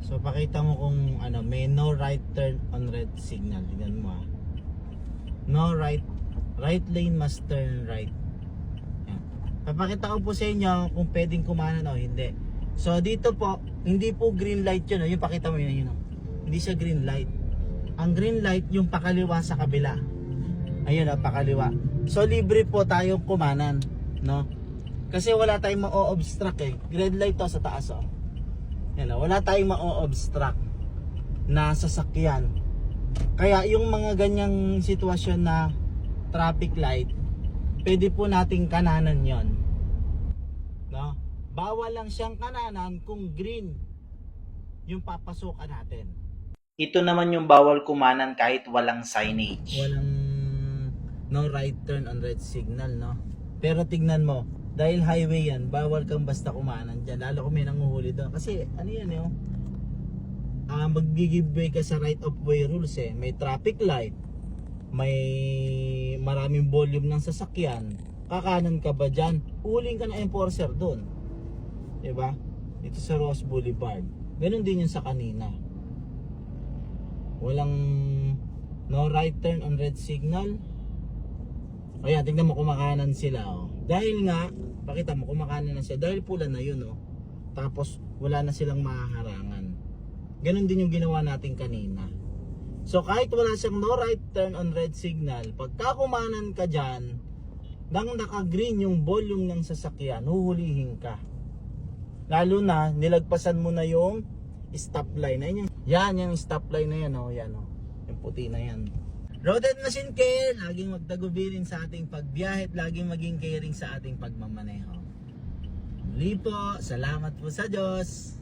So pakita mo kung ano, may no right turn on red signal. Tingnan mo. No right lane must turn right. Yan. Papakita ko po sa inyo kung pwedeng kumanan o hindi. So dito po, hindi po green light yun. Yung pakita mo yun. Hindi siya green light. Ang green light yung pakaliwa sa kabila. Ayun pakaliwa. So libre po tayong kumanan, no? Kasi wala tayong ma-obstruct Red light to sa taas Yan, wala tayong ma-obstruct na sasakyan. Kaya yung mga ganyang sitwasyon na traffic light, pwede po nating kananan yon, no? Bawal lang siyang kananan kung green yung papasukan natin. Ito naman yung bawal kumanan kahit walang signage. Walang no right turn on red signal, no? Pero tignan mo, dahil highway yan, bawal kang basta kumanan dyan. Lalo kung may nanguhuli doon. Kasi ano yan mag-give way ka sa right of way rules May traffic light, may maraming volume ng sasakyan, kakanan ka ba dyan? Huling ka na enforcer doon, diba? Ito sa Ross Boulevard, ganun din yun sa kanina. Walang no right turn on red signal. Ayan, tignan mo kumakanan sila Dahil nga, pakita mo kumakanan na siya. Dahil pula na yun Tapos wala na silang mahaharangan. Ganun din yung ginawa natin kanina. So kahit wala siyang no right turn on red signal, pagka kumanan ka dyan, nang naka-green yung volume ng sasakyan, huhulihin ka. Lalo na, nilagpasan mo na yung stop line. Yan yung stop line na yan yung puti na yan. Road and Machine Care, laging magtagubilin sa ating pagbiyahe at laging maging caring sa ating pagmamaneho. Muli po, salamat po sa Diyos.